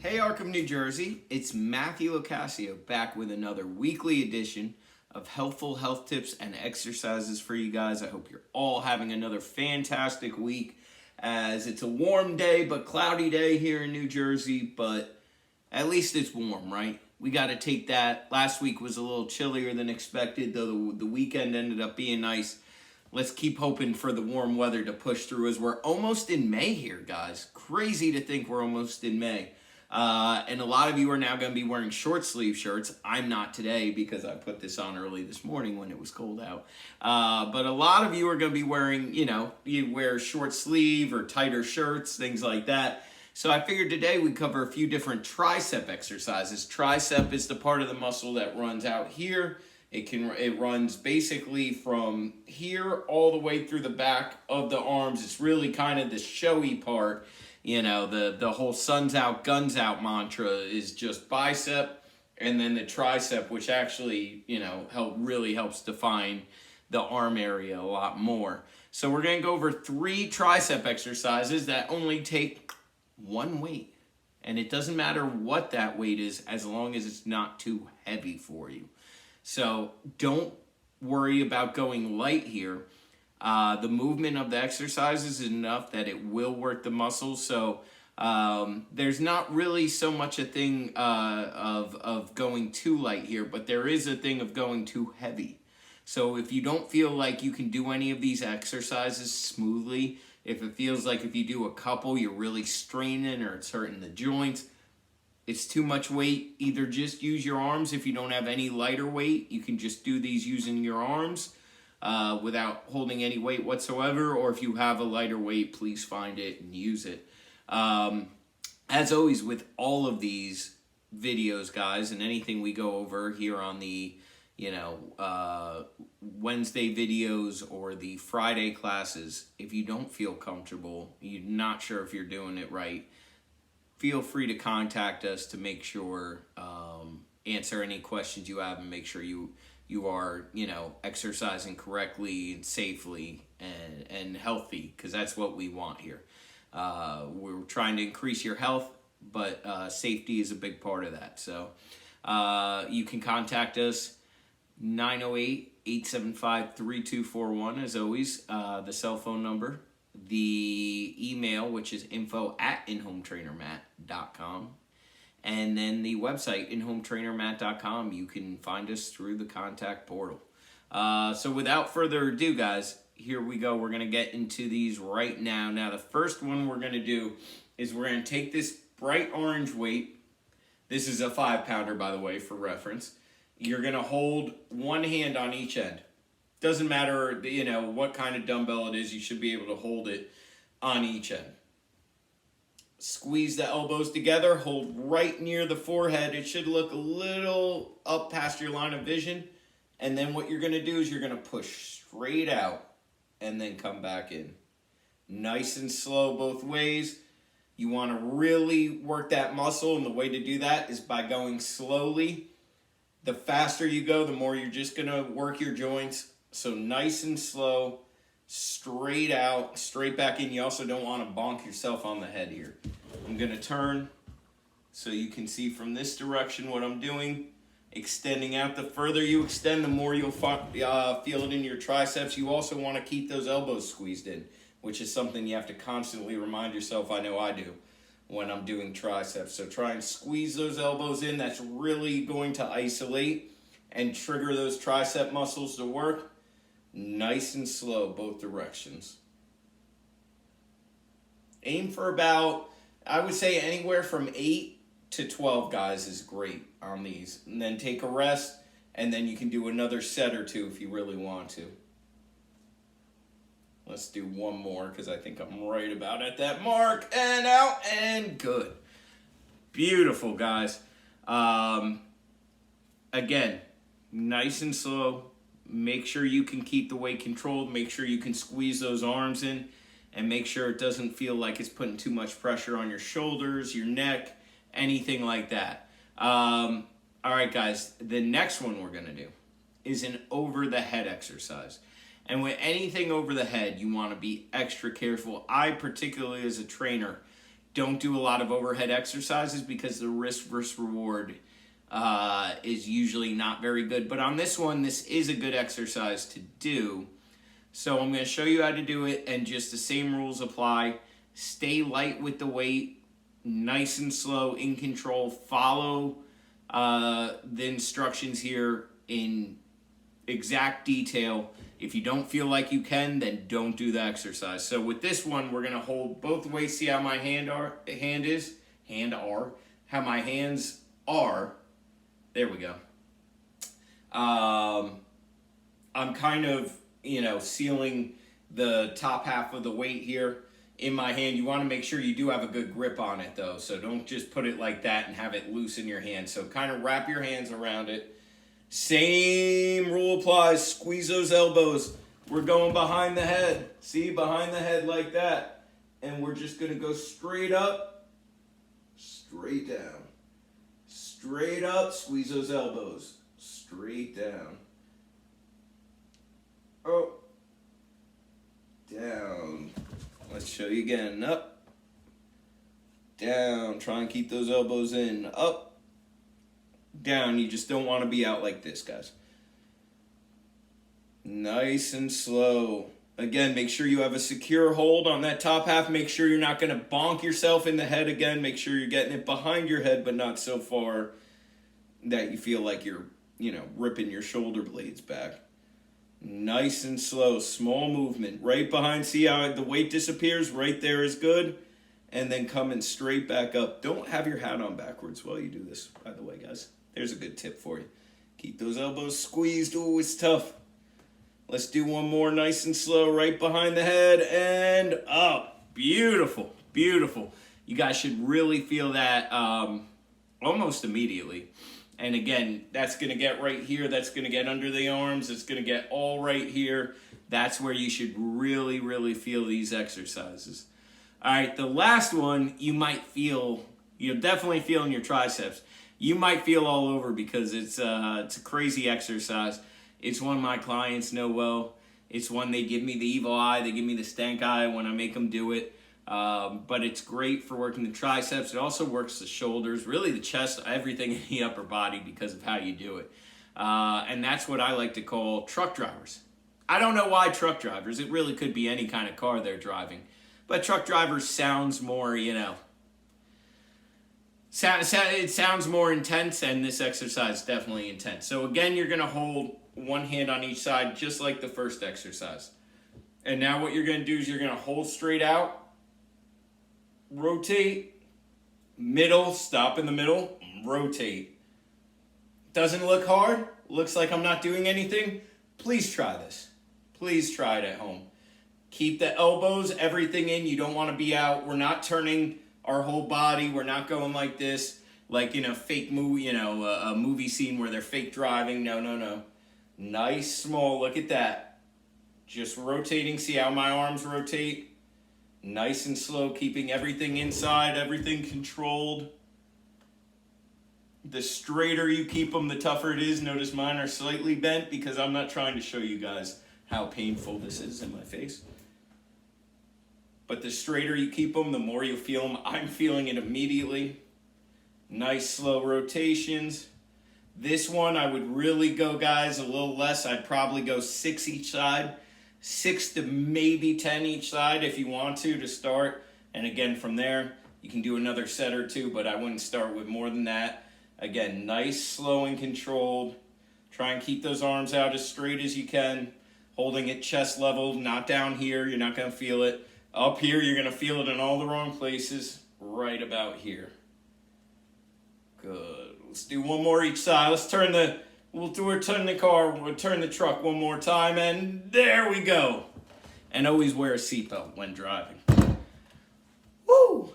Hey Arkham, New Jersey, it's Matthew Locascio back with another weekly edition of helpful health tips and exercises for you guys. I hope you're all having another fantastic week as it's a warm day but cloudy day here in New Jersey, but at least it's warm, right? We got to take that. Last week was a little chillier than expected, though the weekend ended up being nice. Let's keep hoping for the warm weather to push through as we're almost in May here, guys. Crazy to think we're almost in May. And a lot of you are now going to be wearing short sleeve shirts. I'm not today because I put this on early this morning when it was cold out. But a lot of you are going to be wearing, you wear short sleeve or tighter shirts, things like that. So I figured today we'd cover a few different tricep exercises. Tricep is the part of the muscle that runs out here. It runs basically from here all the way through the back of the arms. It's really kind of the showy part. You know, the whole sun's out, guns out mantra is just bicep, and then the tricep, which actually, really helps define the arm area a lot more. So we're going to go over 3 tricep exercises that only take one weight. And it doesn't matter what that weight is as long as it's not too heavy for you. So don't worry about going light here. The movement of the exercises is enough that it will work the muscles. So there's not really so much a thing of going too light here, but there is a thing of going too heavy. So if you don't feel like you can do any of these exercises smoothly, if it feels like if you do a couple, you're really straining or it's hurting the joints, it's too much weight, either just use your arms. If you don't have any lighter weight, you can just do these using your arms. Without holding any weight whatsoever, or if you have a lighter weight, please find it and use it. As always, with all of these videos, guys, and anything we go over here on the, Wednesday videos or the Friday classes, if you don't feel comfortable, you're not sure if you're doing it right, feel free to contact us to make sure, answer any questions you have and make sure you are, exercising correctly and safely and healthy, because that's what we want here. We're trying to increase your health, but safety is a big part of that. So you can contact us, 908-875-3241, as always, the cell phone number, the email, which is info@inhometrainermatt.com. And then the website, inhometrainermatt.com. You can find us through the contact portal. So without further ado, guys, here we go. We're going to get into these right now. Now, the first one we're going to do is we're going to take this bright orange weight. This is a 5-pounder, by the way, for reference. You're going to hold one hand on each end. Doesn't matter, what kind of dumbbell it is. You should be able to hold it on each end. Squeeze the elbows together, hold right near the forehead. It should look a little up past your line of vision. And then what you're going to do is you're going to push straight out and then come back in. Nice and slow both ways. You want to really work that muscle, and the way to do that is by going slowly. The faster you go, the more you're just going to work your joints. So nice and slow. Straight out, straight back in. You also don't want to bonk yourself on the head here. I'm going to turn so you can see from this direction what I'm doing. Extending out. The further you extend, the more you'll feel it in your triceps. You also want to keep those elbows squeezed in, which is something you have to constantly remind yourself. I know I do when I'm doing triceps. So try and squeeze those elbows in. That's really going to isolate and trigger those tricep muscles to work. Nice and slow, both directions. Aim for about, I would say anywhere from 8 to 12 guys is great on these. And then take a rest, and then you can do another set or two if you really want to. Let's do one more, because I think I'm right about at that mark. And out, and good. Beautiful, guys. Again, nice and slow. Make sure you can keep the weight controlled. Make sure you can squeeze those arms in, and make sure it doesn't feel like it's putting too much pressure on your shoulders, your neck, anything like that. All right, guys, the next one we're going to do is an over the head exercise. And with anything over the head, you want to be extra careful. I, particularly as a trainer, don't do a lot of overhead exercises because the risk versus reward is usually not very good. But on this one, this is a good exercise to do. So I'm going to show you how to do it, and just the same rules apply. Stay light with the weight, nice and slow, in control. Follow the instructions here in exact detail. If you don't feel like you can, then don't do the exercise. So with this one, we're going to hold both ways. See how my how my hands are. There we go. I'm kind of, sealing the top half of the weight here in my hand. You want to make sure you do have a good grip on it though. So don't just put it like that and have it loose in your hand. So kind of wrap your hands around it. Same rule applies. Squeeze those elbows. We're going behind the head. See, behind the head like that. And we're just going to go straight up, straight down. Straight up, squeeze those elbows. Straight down. Oh. Down. Let's show you again. Up. Down. Try and keep those elbows in. Up. Down. You just don't want to be out like this, guys. Nice and slow. Again, make sure you have a secure hold on that top half. Make sure you're not going to bonk yourself in the head again. Make sure you're getting it behind your head, but not so far that you feel like you're, ripping your shoulder blades back. Nice and slow. Small movement. Right behind. See how the weight disappears? Right there is good. And then coming straight back up. Don't have your hat on backwards while you do this, by the way, guys. There's a good tip for you. Keep those elbows squeezed. Ooh, it's tough. Let's do one more nice and slow, right behind the head and up. Beautiful, beautiful. You guys should really feel that almost immediately. And again, that's going to get right here. That's going to get under the arms. It's going to get all right here. That's where you should really, really feel these exercises. All right, the last one you might feel, you'll definitely feel in your triceps. You might feel all over because it's a crazy exercise. It's one my clients know well. It's one they give me the evil eye. They give me the stank eye when I make them do it. But it's great for working the triceps. It also works the shoulders, really the chest, everything in the upper body because of how you do it. And that's what I like to call truck drivers. I don't know why truck drivers. It really could be any kind of car they're driving. But truck drivers sounds more, it sounds more intense, and this exercise is definitely intense. So again, you're going to hold one hand on each side, just like the first exercise. And now what you're going to do is you're going to hold straight out, rotate, middle, stop in the middle, rotate. Doesn't look hard, looks like I'm not doing anything. Please try this. Please try it at home. Keep the elbows, everything in. You don't want to be out. We're not turning our whole body. We're not going like this, like in a fake movie, a movie scene where they're fake driving. No, no, no. Nice, small. Look at that. Just rotating. See how my arms rotate? Nice and slow, keeping everything inside, everything controlled. The straighter you keep them, the tougher it is. Notice mine are slightly bent because I'm not trying to show you guys how painful this is in my face. But the straighter you keep them, the more you feel them. I'm feeling it immediately. Nice slow rotations. This one I would really go, guys, a little less. I'd probably go 6 each side. 6 to maybe 10 each side if you want to start. And again, from there, you can do another set or two, but I wouldn't start with more than that. Again, nice, slow, and controlled. Try and keep those arms out as straight as you can. Holding it chest level, not down here. You're not going to feel it. Up here, you're going to feel it in all the wrong places. Right about here. Good. Let's do one more each side. Let's turn the truck one more time, and there we go. And always wear a seatbelt when driving. Woo!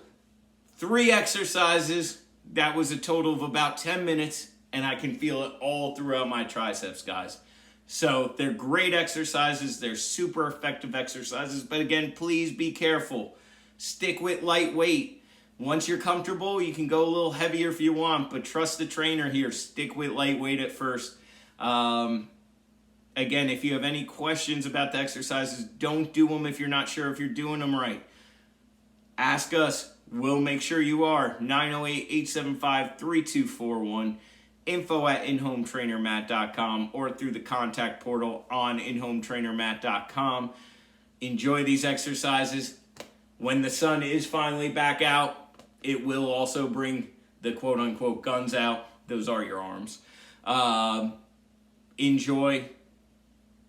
3 exercises. That was a total of about 10 minutes, and I can feel it all throughout my triceps, guys. So they're great exercises. They're super effective exercises. But again, please be careful. Stick with lightweight. Once you're comfortable, you can go a little heavier if you want, but trust the trainer here. Stick with lightweight at first. Again, if you have any questions about the exercises, don't do them if you're not sure if you're doing them right. Ask us. We'll make sure you are. 908-875-3241. info@inhometrainermatt.com or through the contact portal on inhometrainermatt.com. Enjoy these exercises. When the sun is finally back out, it will also bring the quote-unquote guns out. Those are your arms. Enjoy.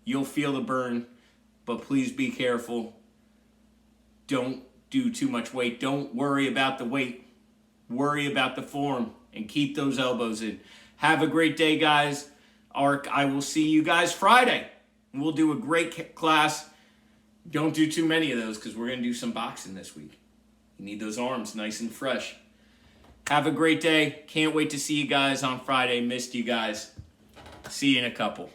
You'll feel the burn, but please be careful. Don't do too much weight. Don't worry about the weight. Worry about the form and keep those elbows in. Have a great day, guys. I will see you guys Friday. We'll do a great class. Don't do too many of those because we're going to do some boxing this week. You need those arms nice and fresh. Have a great day. Can't wait to see you guys on Friday. Missed you guys. See you in a couple.